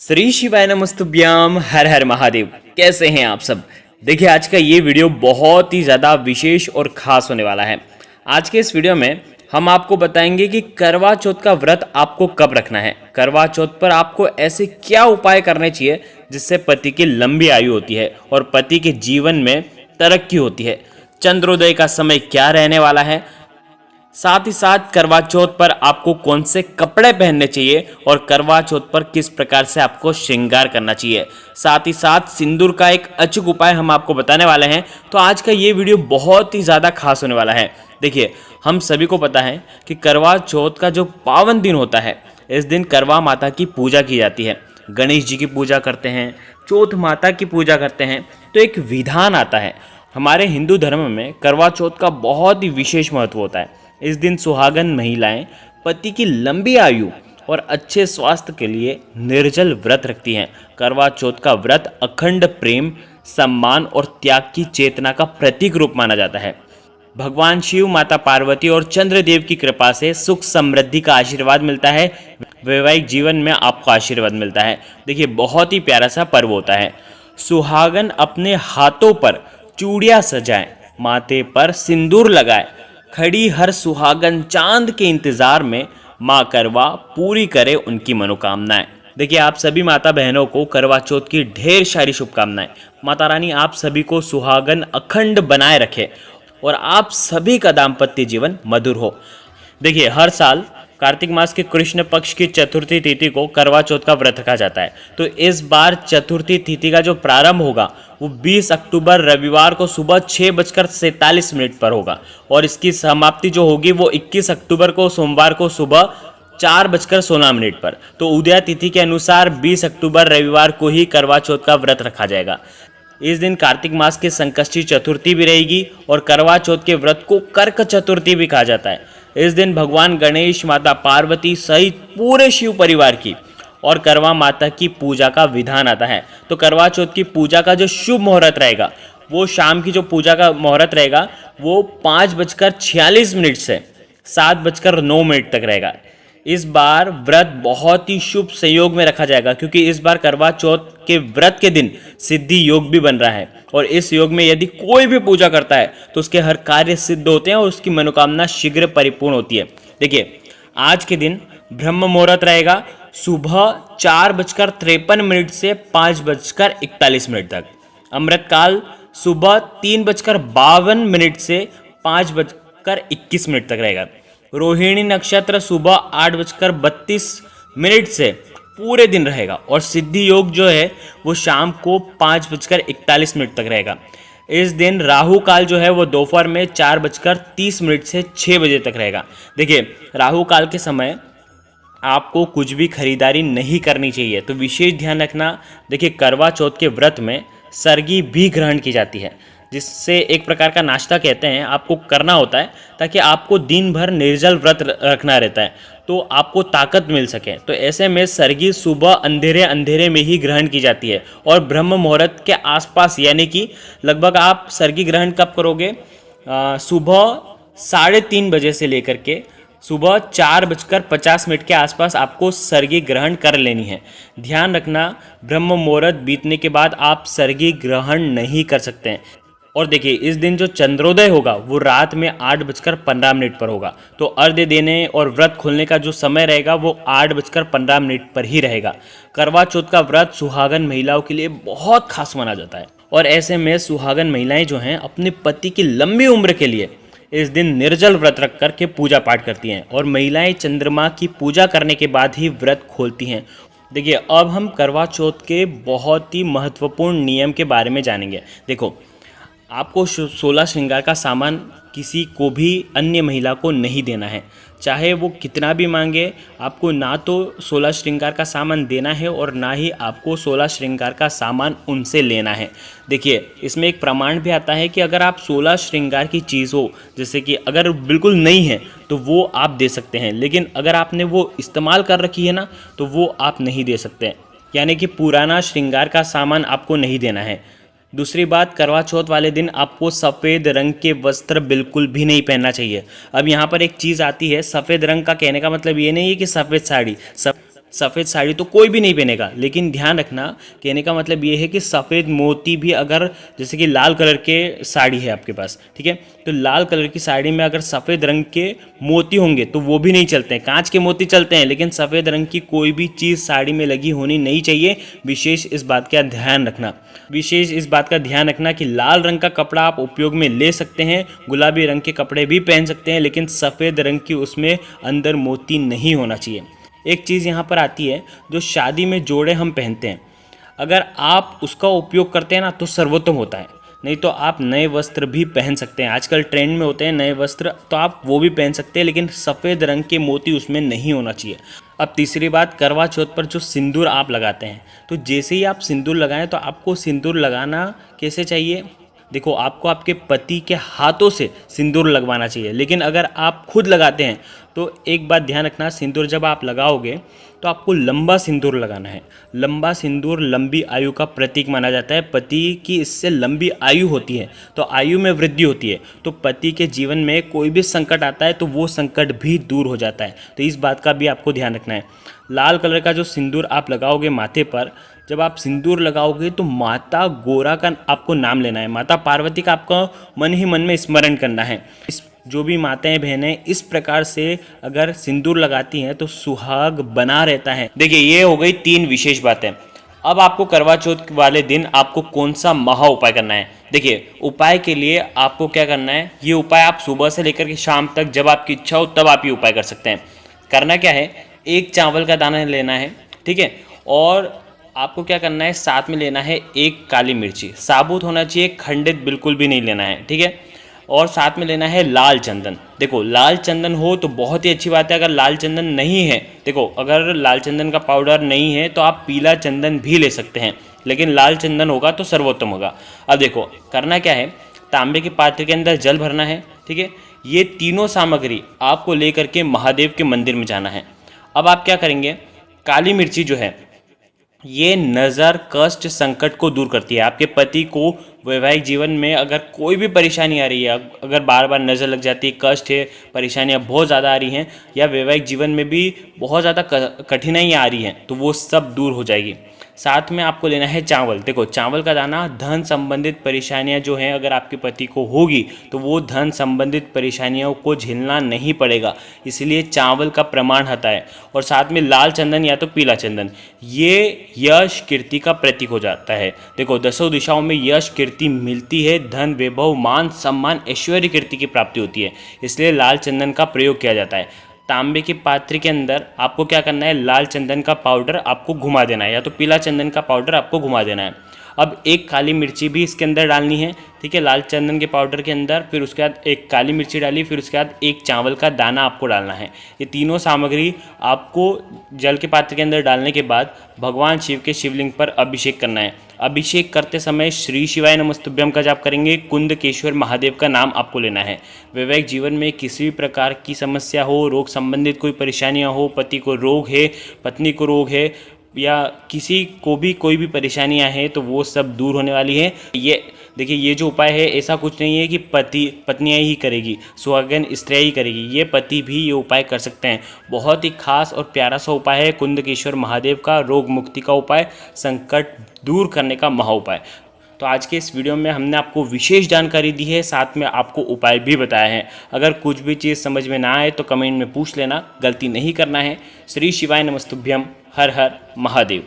श्री शिवाय नमस्तुभ्याम। हर हर महादेव। कैसे हैं आप सब। देखिए, आज का ये वीडियो बहुत ही ज़्यादा विशेष और ख़ास होने वाला है। आज के इस वीडियो में हम आपको बताएंगे कि करवा चौथ का व्रत आपको कब रखना है। करवा चौथ पर आपको ऐसे क्या उपाय करने चाहिए जिससे पति की लंबी आयु होती है और पति के जीवन में तरक्की होती है। चंद्रोदय का समय क्या रहने वाला है, साथ ही साथ करवा चौथ पर आपको कौन से कपड़े पहनने चाहिए और करवा चौथ पर किस प्रकार से आपको श्रृंगार करना चाहिए। साथ ही साथ सिंदूर का एक अचूक उपाय हम आपको बताने वाले हैं। तो आज का ये वीडियो बहुत ही ज़्यादा खास होने वाला है। देखिए, हम सभी को पता है कि करवा चौथ का जो पावन दिन होता है, इस दिन करवा माता की पूजा की जाती है। गणेश जी की पूजा करते हैं, चौथ माता की पूजा करते हैं। तो एक विधान आता है हमारे हिंदू धर्म में, करवा चौथ का बहुत ही विशेष महत्व होता है। इस दिन सुहागन महिलाएं पति की लंबी आयु और अच्छे स्वास्थ्य के लिए निर्जल व्रत रखती हैं। करवा चौथ का व्रत अखंड प्रेम, सम्मान और त्याग की चेतना का प्रतीक रूप माना जाता है। भगवान शिव, माता पार्वती और चंद्रदेव की कृपा से सुख समृद्धि का आशीर्वाद मिलता है। वैवाहिक जीवन में आपको आशीर्वाद मिलता है। देखिए, बहुत ही प्यारा सा पर्व होता है। सुहागन अपने हाथों पर चूड़ियाँ सजाएं, माथे पर सिंदूर लगाए, खड़ी हर सुहागन चांद के इंतजार में माँ करवा पूरी करे उनकी मनोकामनाएं। देखिए, आप सभी माता बहनों को करवा चौथ की ढेर सारी शुभकामनाएं। माता रानी आप सभी को सुहागन अखंड बनाए रखे और आप सभी का दाम्पत्य जीवन मधुर हो। देखिए, हर साल कार्तिक मास के कृष्ण पक्ष की चतुर्थी तिथि को करवा चौथ का व्रत रखा जाता है। तो इस बार चतुर्थी तिथि का जो प्रारंभ होगा वो 20 अक्टूबर रविवार को सुबह 6:47 पर होगा और इसकी समाप्ति जो होगी वो 21 अक्टूबर को सोमवार को सुबह 4:16 पर। तो उदय तिथि के अनुसार 20 अक्टूबर रविवार को ही करवा चौथ का व्रत रखा जाएगा। इस दिन कार्तिक मास की संकष्टी चतुर्थी भी रहेगी और करवा चौथ के व्रत को कर्क चतुर्थी भी कहा जाता है। इस दिन भगवान गणेश, माता पार्वती सहित पूरे शिव परिवार की और करवा माता की पूजा का विधान आता है। तो करवा चौथ की पूजा का जो शुभ मुहूर्त रहेगा, वो शाम की जो पूजा का मुहूर्त रहेगा वो 5:46 से 7:09 तक रहेगा। इस बार व्रत बहुत ही शुभ संयोग में रखा जाएगा, क्योंकि इस बार करवा चौथ के व्रत के दिन सिद्धि योग भी बन रहा है और इस योग में यदि कोई भी पूजा करता है तो उसके हर कार्य सिद्ध होते हैं और उसकी मनोकामना शीघ्र परिपूर्ण होती है। देखिए, आज के दिन ब्रह्म मुहूर्त रहेगा सुबह 4:53 से 5:41 तक। अमृतकाल सुबह 3:52 से 5:21 तक रहेगा। रोहिणी नक्षत्र सुबह 8:32 से पूरे दिन रहेगा और सिद्धि योग जो है वो शाम को 5:41 तक रहेगा। इस दिन राहु काल जो है वो दोपहर में 4:30 से 6 बजे तक रहेगा। देखिए, राहु काल के समय आपको कुछ भी खरीदारी नहीं करनी चाहिए, तो विशेष ध्यान रखना। देखिए, करवा चौथ के व्रत में सरगी भी ग्रहण की जाती है, जिससे एक प्रकार का नाश्ता कहते हैं आपको करना होता है, ताकि आपको दिन भर निर्जल व्रत रखना रहता है तो आपको ताकत मिल सके। तो ऐसे में सरगी सुबह अंधेरे अंधेरे में ही ग्रहण की जाती है और ब्रह्म मुहूर्त के आसपास, यानी कि लगभग आप सरगी ग्रहण कब करोगे, सुबह 3:30 बजे से लेकर के सुबह 4:50 के आसपास आपको सरगी ग्रहण कर लेनी है। ध्यान रखना, ब्रह्म मुहूर्त बीतने के बाद आप सरगी ग्रहण नहीं कर सकते हैं। और देखिए, इस दिन जो चंद्रोदय होगा वो रात में 8:15 पर होगा। तो अर्घ्य देने और व्रत खोलने का जो समय रहेगा वो 8:15 पर ही रहेगा। करवा चौथ का व्रत सुहागन महिलाओं के लिए बहुत खास माना जाता है और ऐसे में सुहागन महिलाएं जो हैं अपने पति की लंबी उम्र के लिए इस दिन निर्जल व्रत रख कर के पूजा पाठ करती हैं और महिलाएं चंद्रमा की पूजा करने के बाद ही व्रत खोलती हैं। देखिए, अब हम करवा चौथ के बहुत ही महत्वपूर्ण नियम के बारे में जानेंगे। देखो, आपको 16 श्रृंगार का सामान किसी को भी अन्य महिला को नहीं देना है, चाहे वो कितना भी मांगे। आपको ना तो 16 श्रृंगार का सामान देना है और ना ही आपको 16 श्रृंगार का सामान उनसे लेना है। देखिए, इसमें एक प्रमाण भी आता है कि अगर आप 16 श्रृंगार की चीज़ हो, जैसे कि अगर बिल्कुल नहीं है तो वो आप दे सकते हैं, लेकिन अगर आपने वो इस्तेमाल कर रखी है ना तो वो आप नहीं दे सकते। यानी कि पुराना श्रृंगार का सामान आपको नहीं देना है। दूसरी बात, करवा चौथ वाले दिन आपको सफ़ेद रंग के वस्त्र बिल्कुल भी नहीं पहनना चाहिए। अब यहाँ पर एक चीज़ आती है, सफ़ेद रंग का कहने का मतलब ये नहीं है कि सफ़ेद साड़ी, सफ़ेद साड़ी तो कोई भी नहीं पहनेगा, लेकिन ध्यान रखना, कहने का मतलब ये है कि सफ़ेद मोती भी अगर, जैसे कि लाल कलर के साड़ी है आपके पास, ठीक है, तो लाल कलर की साड़ी में अगर सफ़ेद रंग के मोती होंगे तो वो भी नहीं चलते हैं। कांच के मोती चलते हैं, लेकिन सफ़ेद रंग की कोई भी चीज़ साड़ी में लगी होनी नहीं चाहिए। विशेष इस बात का ध्यान रखना कि लाल रंग का कपड़ा आप उपयोग में ले सकते हैं, गुलाबी रंग के कपड़े भी पहन सकते हैं, लेकिन सफ़ेद रंग की उसमें अंदर मोती नहीं होना चाहिए। एक चीज़ यहाँ पर आती है, जो शादी में जोड़े हम पहनते हैं, अगर आप उसका उपयोग करते हैं ना तो सर्वोत्तम होता है। नहीं तो आप नए वस्त्र भी पहन सकते हैं, आजकल ट्रेंड में होते हैं नए वस्त्र, तो आप वो भी पहन सकते हैं, लेकिन सफ़ेद रंग के मोती उसमें नहीं होना चाहिए। अब तीसरी बात, करवा चौथ पर जो सिंदूर आप लगाते हैं, तो जैसे ही आप सिंदूर लगाएं तो आपको सिंदूर लगाना कैसे चाहिए? देखो, आपको आपके पति के हाथों से सिंदूर लगवाना चाहिए, लेकिन अगर आप खुद लगाते हैं तो एक बात ध्यान रखना, सिंदूर जब आप लगाओगे तो आपको लंबा सिंदूर लगाना है। लंबा सिंदूर लंबी आयु का प्रतीक माना जाता है। पति की इससे लंबी आयु होती है तो आयु में वृद्धि होती है, तो पति के जीवन में कोई भी संकट आता है तो वो संकट भी दूर हो जाता है। तो इस बात का भी आपको ध्यान रखना है। लाल कलर का जो सिंदूर आप लगाओगे माथे पर, जब आप सिंदूर लगाओगे तो माता गौरा का आपको नाम लेना है, माता पार्वती का आपको मन ही मन में स्मरण करना है। जो भी माताएं बहनें इस प्रकार से अगर सिंदूर लगाती हैं तो सुहाग बना रहता है। देखिए, ये हो गई 3 विशेष बातें। अब आपको करवा चौथ वाले दिन आपको कौन सा महा उपाय करना है? देखिए, उपाय के लिए आपको क्या करना है, ये उपाय आप सुबह से लेकर के शाम तक जब आपकी इच्छा हो तब आप ये उपाय कर सकते हैं। करना क्या है, एक चावल का दाना लेना है, ठीक है, और आपको क्या करना है, साथ में लेना है 1 काली मिर्ची, साबुत होना चाहिए, खंडित बिल्कुल भी नहीं लेना है, ठीक है, और साथ में लेना है लाल चंदन। देखो, लाल चंदन हो तो बहुत ही अच्छी बात है, अगर लाल चंदन नहीं है, देखो अगर लाल चंदन का पाउडर नहीं है तो आप पीला चंदन भी ले सकते हैं, लेकिन लाल चंदन होगा तो सर्वोत्तम होगा। अब देखो, करना क्या है, तांबे के पात्र के अंदर जल भरना है, ठीक है, ये तीनों सामग्री आपको लेकर के महादेव के मंदिर में जाना है। अब आप क्या करेंगे, काली मिर्ची जो है ये नज़र, कष्ट, संकट को दूर करती है। आपके पति को वैवाहिक जीवन में अगर कोई भी परेशानी आ रही है, अगर बार बार नज़र लग जाती है, कष्ट है, परेशानियां बहुत ज़्यादा आ रही हैं, या वैवाहिक जीवन में भी बहुत ज़्यादा कठिनाइयाँ आ रही हैं, तो वो सब दूर हो जाएगी। साथ में आपको लेना है चावल। देखो, चावल का दाना, धन संबंधित परेशानियां जो हैं अगर आपके पति को होगी तो वो धन संबंधित परेशानियों को झेलना नहीं पड़ेगा, इसलिए चावल का प्रमाण होता है। और साथ में लाल चंदन या तो पीला चंदन, ये यश कीर्ति का प्रतीक हो जाता है। देखो, 10 दिशाओं में यश कीर्ति मिलती है, धन वैभव मान सम्मान ऐश्वर्य कीर्ति की प्राप्ति होती है, इसलिए लाल चंदन का प्रयोग किया जाता है। तांबे के पात्र के अंदर आपको क्या करना है, लाल चंदन का पाउडर आपको घुमा देना है, या तो पीला चंदन का पाउडर आपको घुमा देना है। अब 1 काली मिर्ची भी इसके अंदर डालनी है, ठीक है, लाल चंदन के पाउडर के अंदर, फिर उसके बाद 1 काली मिर्ची डाली, फिर उसके बाद 1 चावल का दाना आपको डालना है। ये तीनों सामग्री आपको जल के पात्र के अंदर डालने के बाद भगवान शिव के शिवलिंग पर अभिषेक करना है। अभिषेक करते समय श्री शिवाय नमस्तुभ्यम का जाप करेंगे, कुंदकेश्वर महादेव का नाम आपको लेना है। वैवाहिक जीवन में किसी भी प्रकार की समस्या हो, रोग संबंधित कोई परेशानियां हो, पति को रोग है, पत्नी को रोग है, या किसी को भी कोई भी परेशानियां हैं, तो वो सब दूर होने वाली है। ये देखिए, ये जो उपाय है ऐसा कुछ नहीं है कि पत्नियां ही करेगी, सुहागन स्त्रियां ही करेगी, ये पति भी ये उपाय कर सकते हैं। बहुत ही खास और प्यारा सा उपाय है कुंदकेश्वर महादेव का, रोग मुक्ति का उपाय, संकट दूर करने का महा उपाय। तो आज के इस वीडियो में हमने आपको विशेष जानकारी दी है, साथ में आपको उपाय भी बताया है। अगर कुछ भी चीज़ समझ में ना आए तो कमेंट में पूछ लेना, गलती नहीं करना है। श्री शिवाय नमस्तुभ्यम। हर हर महादेव।